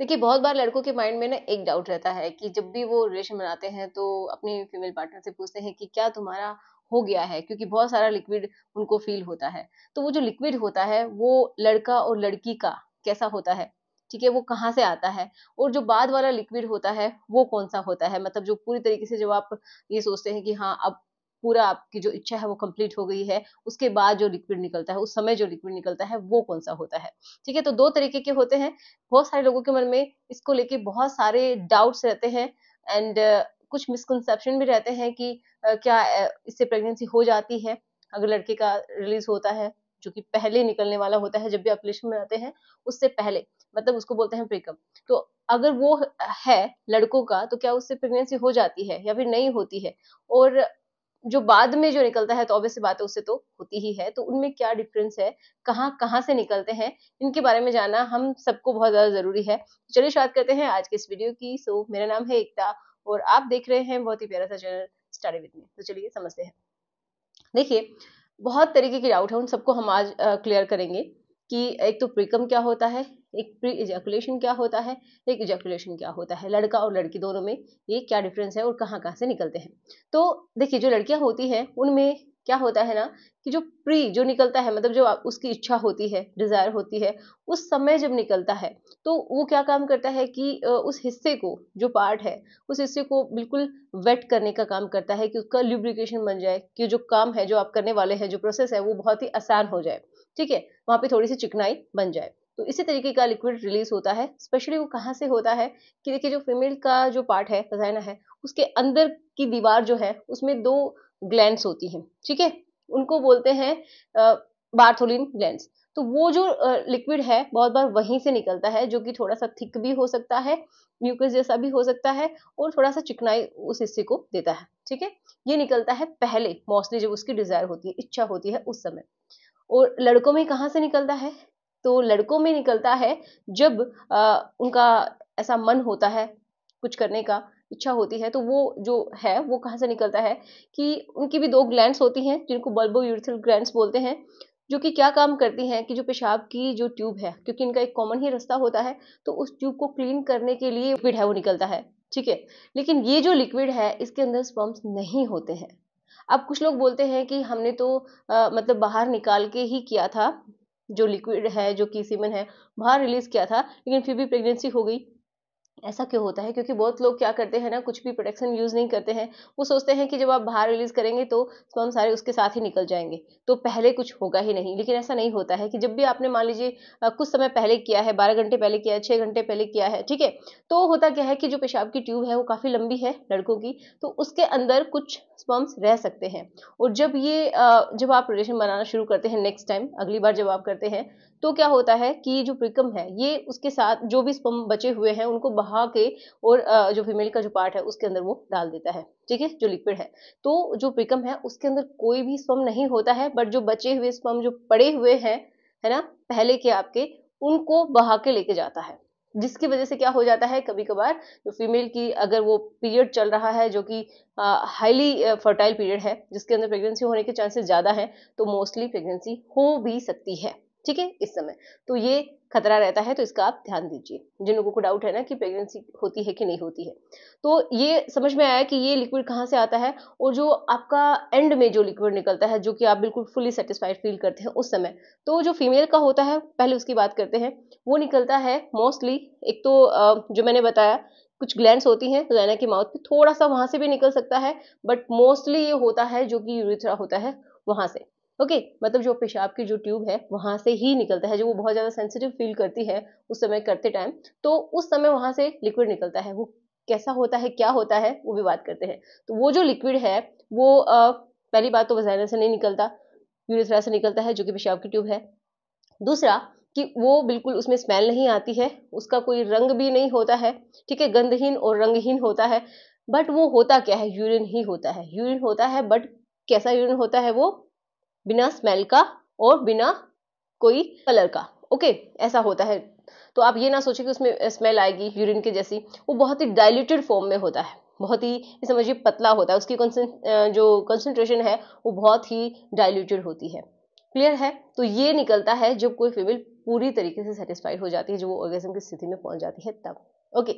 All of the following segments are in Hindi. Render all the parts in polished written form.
देखिए, बहुत बार लड़कों के माइंड में ना एक डाउट रहता है कि जब भी वो रिलेशन बनाते हैं तो अपनी फीमेल पार्टनर से पूछते हैं कि क्या तुम्हारा हो गया है, क्योंकि बहुत सारा लिक्विड उनको फील होता है। तो वो जो लिक्विड होता है वो लड़का और लड़की का कैसा होता है, ठीक है, वो कहाँ से आता है, और जो बाद वाला लिक्विड होता है वो कौन सा होता है, मतलब जो पूरी तरीके से जब आप ये सोचते हैं कि हाँ अब पूरा आपकी जो इच्छा है वो कंप्लीट हो गई है, उसके बाद जो लिक्विड निकलता है, उस समय जो लिक्विड निकलता है वो कौन सा होता है। ठीक है, तो दो तरीके के होते हैं। बहुत सारे लोगों के मन में इसको लेके बहुत सारे डाउट्स रहते हैं एंड कुछ मिसकंसेप्शन भी रहते हैं कि क्या इससे प्रेगनेंसी हो जाती है अगर लड़के का रिलीज होता है, जो कि पहले निकलने वाला होता है जब भी आप रिलेशन में आते हैं उससे पहले, मतलब उसको बोलते हैं ब्रेकअप। तो अगर वो है लड़कों का, तो क्या उससे प्रेगनेंसी हो जाती है या फिर नहीं होती है, और जो बाद में जो निकलता है तो ऑब्वियस सी बात है उससे तो होती ही है, तो उनमें क्या डिफरेंस है, कहाँ-कहाँ से निकलते हैं, इनके बारे में जानना हम सबको बहुत ज़्यादा ज़रूरी है। चलिए शुरुआत करते हैं आज के इस वीडियो की। सो मेरा नाम है एकता और आप देख रहे हैं बहुत ही प्यारा-सा चैनल स्टडी विद मी। तो चलिए समझते हैं। देखिए, बहुत तरीके के डाउट है, उन सबको हम आज क्लियर करेंगे कि एक तो प्रीकम क्या होता है, एक प्री इजैकुलेशन क्या होता है, एक इजैकुलेशन क्या होता है, लड़का और लड़की दोनों में ये क्या डिफरेंस है और कहाँ-कहाँ से निकलते हैं। तो देखिए, जो लड़कियाँ होती हैं उनमें क्या होता है ना कि जो प्री जो निकलता है, मतलब जो उसकी इच्छा होती है, डिज़ायर होती है, उस समय जब निकलता है, तो वो क्या काम करता है कि उस हिस्से को, जो पार्ट है, उस हिस्से को बिल्कुल वेट करने का काम करता है कि उसका ल्यूब्रिकेशन बन जाए, कि जो काम है, जो आप करने वाले हैं, जो प्रोसेस है, वो बहुत ही आसान हो जाए, ठीक है? वहाँ पे थोड़ी-सी चिकनाई बन जाए। तो इसी तरीके का लिक्विड रिलीज़ होता है। स्पेशली वो कहाँ से होता है कि देखिए, जो फीमेल का जो पार्ट है, वजाइना है, उसके अंदर की दीवार जो है, उसमें 2 ग्लैंड्स होती हैं, ठीक है? उनको बोलते हैं अ, बार्थोलिन ग्लैंड्स। तो वो जो लिक्विड है, बहुत बार वहीं से निकलता है, जो कि थोड़ा-सा थिक भी हो सकता है, म्यूकस जैसा भी हो सकता है और थोड़ा-सा चिकनाई उस हिस्से को देता है, ठीक है? ये निकलता है पहले, मोस्टली जब उसकी डिज़ायर होती है, इच्छा होती है उस समय। और लड़कों में कहाँ से निकलता है? तो लड़कों में निकलता है जब उनका ऐसा मन होता है कुछ करने का, इच्छा होती है, तो वो जो है वो कहाँ से निकलता है कि उनकी भी 2 ग्लैंड्स होती हैं जिनको बल्बो यूरेथ्रल ग्लैंड्स बोलते हैं, जो कि क्या काम करती हैं कि जो पेशाब की जो ट्यूब है, क्योंकि इनका एक कॉमन ही रास्ता होता है, तो उस ट्यूब को क्लीन करने के लिए लिक्विड है वो निकलता है, ठीक है? लेकिन ये जो लिक्विड है इसके अंदर स्पर्म्स नहीं होते हैं। अब कुछ लोग बोलते हैं कि हमने तो मतलब बाहर निकाल के ही किया था, जो लिक्विड है, जो कि सीमेन है, बाहर रिलीज़ किया था, लेकिन फिर भी प्रेगनेंसी हो गई। ऐसा क्यों होता है? क्योंकि बहुत लोग क्या करते हैं ना, कुछ भी प्रोटेक्शन यूज़ नहीं करते हैं। वो सोचते हैं कि जब आप बाहर रिलीज़ करेंगे तो स्पर्म सारे उसके साथ ही निकल जाएँगे, तो पहले कुछ होगा ही नहीं। लेकिन ऐसा नहीं होता है कि जब भी आपने मान लीजिए कुछ समय पहले किया है, 12 घंटे पहले किया है, 6 घंटे पहले किया है, ठीक है? तो होता क्या है कि जो पेशाब की ट्यूब है वो काफ़ी लंबी है लड़कों की, तो उसके अंदर कुछ स्पर्म्स रह सकते हैं। और जब ये जब आप रिलेशन बनाना शुरू करते हैं नेक्स्ट टाइम, अगली बार जब आप करते हैं, तो क्या होता है कि जो प्रीकम है, ये उसके साथ जो भी स्पर्म बचे हुए हैं उनको बहा के और जो फीमेल का जो पार्ट है उसके अंदर वो डाल देता है, ठीक है, जो लिक्विड है। तो जो प्रीकम है उसके अंदर कोई भी स्पर्म नहीं होता है, बट जो बचे हुए स्पर्म जो पड़े हुए हैं, है ना, पहले के आपके, उनको बहा के लेके जाता है। जिसकी वजह से क्या हो जाता है, कभी कभार जो फीमेल की अगर वो पीरियड चल रहा है, जो कि हाईली फर्टाइल पीरियड है, जिसके अंदर प्रेगनेंसी होने के चांसेस ज्यादा हैं, तो मोस्टली प्रेगनेंसी हो भी सकती है, ठीक है, इस समय। तो ये खतरा रहता है, तो इसका आप ध्यान दीजिए, जिन लोगों को डाउट है ना कि प्रेगनेंसी होती है कि नहीं होती है। तो ये समझ में आया कि ये लिक्विड कहाँ से आता है, और जो आपका एंड में जो लिक्विड निकलता है, जो कि आप बिल्कुल फुली सेटिस्फाइड फील करते हैं उस समय, तो जो फीमेल का होता है, पहले उसकी बात करते हैं। वो निकलता है मोस्टली, एक तो जो मैंने बताया, कुछ ग्लैंड्स होती हैं वजाइना के माउथ पे, थोड़ा सा वहां से भी निकल सकता है, बट मोस्टली ये होता है जो कि यूरिथ्रा होता है वहां से। ओके, मतलब जो पेशाब की जो ट्यूब है वहां से ही निकलता है, जो वो बहुत ज्यादा सेंसिटिव फील करती है उस समय करते टाइम, तो उस समय वहां से लिक्विड निकलता है। वो कैसा होता है, क्या होता है, वो भी बात करते हैं। तो वो जो लिक्विड है वो पहली बात तो वजाइना से नहीं निकलता, यूरिथ्रा से निकलता है, जो कि पेशाब की ट्यूब है। दूसरा कि वो बिल्कुल उसमें स्मेल नहीं आती है, उसका कोई रंग भी नहीं होता है, ठीक है, गंधहीन और रंगहीन होता है। बट वो होता क्या है, यूरिन ही होता है, यूरिन होता है, बट कैसा यूरिन होता है वो, बिना स्मेल का और बिना कोई कलर का। ओके, ऐसा होता है। तो आप ये ना सोचिए कि उसमें स्मेल आएगी यूरिन की जैसी, वो बहुत ही डाइल्यूटेड फॉर्म में होता है, बहुत ही ये समझिए पतला होता है, उसकी जो कंसंट्रेशन है वो बहुत ही डाइल्यूटेड होती है। क्लियर है? तो ये निकलता है जब कोई फीमेल पूरी तरीके से सेटिस्फाइड हो जाती है, जो वो ऑर्गेज्म की स्थिति में पहुंच जाती है तब। ओके,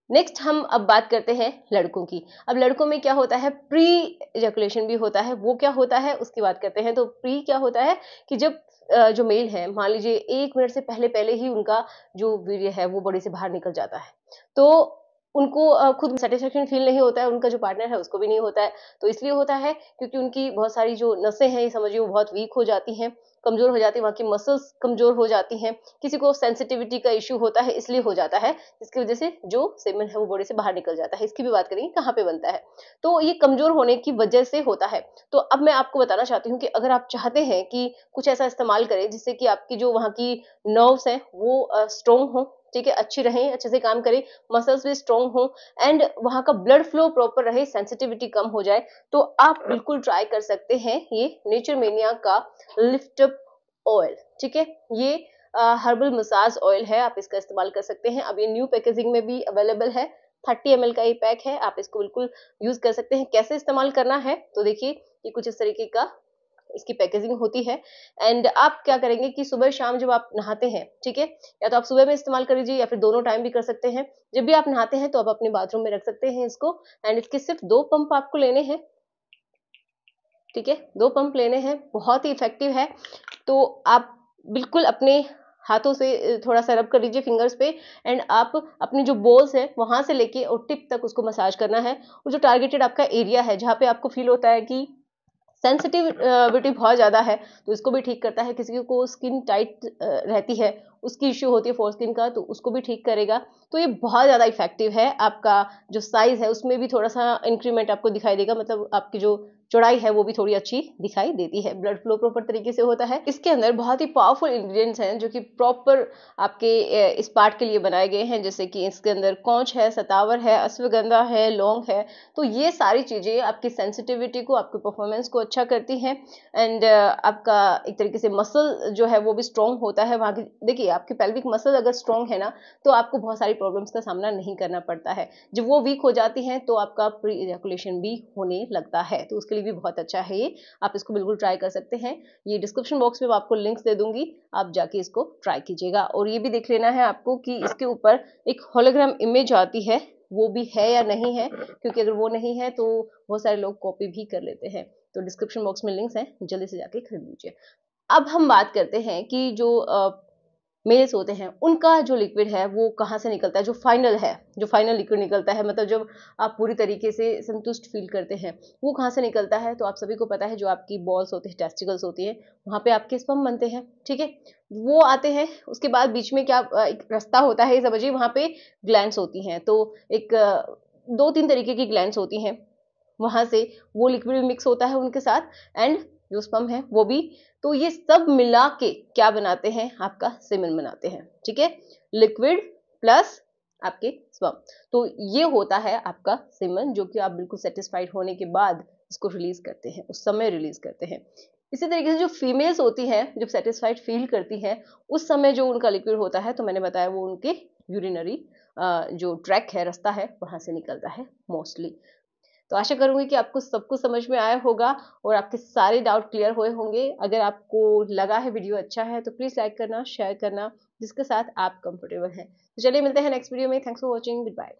नेक्स्ट हम अब बात करते हैं लड़कों की। अब लड़कों में क्या होता है, प्री एजैकुलेशन भी होता है। वो क्या होता है उसकी बात करते हैं। तो प्री क्या होता है कि जब जो मेल है, मान लीजिए 1 मिनट से पहले पहले ही उनका जो वीर्य है वो बॉडी से बाहर निकल जाता है, तो उनको खुद सेटिस्फेक्शन फील नहीं होता है, उनका जो पार्टनर है उसको भी नहीं होता है। तो इसलिए होता है क्योंकि उनकी बहुत सारी जो नसें हैं, ये समझिए वो बहुत वीक हो जाती हैं, कमजोर हो जाती है, वहाँ की मसल्स कमजोर हो जाती हैं। किसी को सेंसिटिविटी का इश्यू होता है, इसलिए हो जाता है, जिसकी वजह से जो सेमन है वो बॉडी से बाहर निकल जाता है। इसकी भी बात करेंगे कहाँ पे बनता है। तो ये कमजोर होने की वजह से होता है। तो अब मैं आपको बताना चाहती हूँ कि अगर आप चाहते हैं कि कुछ ऐसा इस्तेमाल करें जिससे कि आपकी जो वहाँ की नर्व्स हैं वो स्ट्रॉन्ग हो, ठीक है, अच्छी रहें, अच्छे से काम करें, मसल्स भी स्ट्रॉन्ग हो एंड वहाँ का ब्लड फ्लो प्रॉपर रहे, सेंसिटिविटी कम हो जाए, तो आप बिल्कुल ट्राई कर सकते हैं ये नेचरमेनिया का लिफ्ट अप ऑयल। ठीक है, ये हर्बल मसाज ऑयल है, आप इसका इस्तेमाल कर सकते हैं। अब ये न्यू पैकेजिंग में भी अवेलेबल है, 30 ml का ये पैक है, आप इसको बिल्कुल यूज कर सकते हैं। कैसे इस्तेमाल करना है तो देखिए, ये कुछ इस तरीके का इसकी पैकेजिंग होती है। एंड आप क्या करेंगे कि सुबह शाम जब आप नहाते हैं, ठीक है, या तो आप सुबह में इस्तेमाल कर लीजिए या फिर दोनों टाइम भी कर सकते हैं। जब भी आप नहाते हैं तो आप अपने बाथरूम में रख सकते हैं इसको। एंड इसके सिर्फ 2 पंप आपको लेने हैं, ठीक है, 2 पंप लेने हैं, बहुत ही इफेक्टिव है। तो आप बिल्कुल अपने हाथों से थोड़ा सा रब कर लीजिए फिंगर्स पे एंड आप अपनी जो बोल्स है वहां से लेके और टिप तक उसको मसाज करना है। और जो टारगेटेड आपका एरिया है जहाँ पे आपको फील होता है कि सेंसिटिविटी बहुत ज़्यादा है, तो इसको भी ठीक करता है। किसी को स्किन टाइट रहती है, उसकी इश्यू होती है फोर स्किन का, तो उसको भी ठीक करेगा। तो ये बहुत ज़्यादा इफेक्टिव है। आपका जो साइज है उसमें भी थोड़ा सा इंक्रीमेंट आपको दिखाई देगा, मतलब आपकी जो चौड़ाई है वो भी थोड़ी अच्छी दिखाई देती है, ब्लड फ्लो प्रॉपर तरीके से होता है। इसके अंदर बहुत ही पावरफुल इंग्रेडिएंट्स हैं जो कि प्रॉपर आपके इस पार्ट के लिए बनाए गए हैं, जैसे कि इसके अंदर कौच है, सतावर है, अश्वगंधा है, लौंग है। तो ये सारी चीज़ें आपकी सेंसिटिविटी को, आपके परफॉर्मेंस को अच्छा करती हैं एंड आपका एक तरीके से मसल जो है वो भी स्ट्रॉन्ग होता है। वहाँ की देखिए, आपकी पेल्विक मसल अगर स्ट्रॉन्ग है ना, तो आपको बहुत सारी प्रॉब्लम्स का सामना नहीं करना पड़ता है। जब वो वीक हो जाती हैं तो आपका प्री इजैकुलेशन भी होने लगता है, तो उसके लिए भी बहुत अच्छा है ये। आप इसको बिल्कुल ट्राई कर सकते हैं। ये डिस्क्रिप्शन बॉक्स में मैं आपको लिंक्स दे दूंगी, आप जाके इसको ट्राई कीजिएगा। और ये भी देख लेना है आपको कि इसके ऊपर एक होलोग्राम इमेज आती है, वो भी है या नहीं है, क्योंकि अगर वो नहीं है तो बहुत सारे लोग कॉपी भी कर लेते हैं। तो डिस्क्रिप्शन बॉक्स में लिंक्स हैं, जल्दी से जाके खरीद लीजिए। अब हम बात करते हैं कि जो मेल्स होते हैं उनका जो लिक्विड है वो कहाँ से निकलता है, जो फाइनल है, जो फाइनल लिक्विड निकलता है, मतलब जब आप पूरी तरीके से संतुष्ट फील करते हैं, वो कहाँ से निकलता है। तो आप सभी को पता है, जो आपकी बॉल्स होती है, टेस्टिकल्स होती है, वहाँ पे आपके स्पर्म बनते हैं, ठीक है, वो आते हैं। उसके बाद बीच में क्या एक रास्ता होता है, समझिए, वहाँ पे ग्लैंड्स होती हैं। तो एक 2-3 तरीके की ग्लैंड्स होती हैं, वहां से वो लिक्विड मिक्स होता है उनके साथ एंड जो स्पर्म है वो भी। तो ये सब मिला के क्या बनाते हैं, आपका सीमेन बनाते हैं, ठीक है, लिक्विड प्लस आपके स्पर्म। तो ये होता है आपका सीमेन, जो कि आप बिल्कुल सेटिस्फाइड होने के बाद इसको रिलीज करते हैं, उस समय रिलीज करते हैं। इसी तरीके से जो फीमेल्स होती हैं, जब सेटिस्फाइड फील करती हैं, उस समय जो उनका लिक्विड होता है, तो मैंने बताया वो उनके यूरिनरी जो ट्रैक है, रास्ता है, वहां से निकलता है मोस्टली। तो आशा करूंगी कि आपको सब कुछ समझ में आया होगा और आपके सारे डाउट क्लियर हुए होंगे। अगर आपको लगा है वीडियो अच्छा है तो प्लीज लाइक करना, शेयर करना जिसके साथ आप कंफर्टेबल हैं। तो चलिए मिलते हैं नेक्स्ट वीडियो में। Thanks for watching, good bye.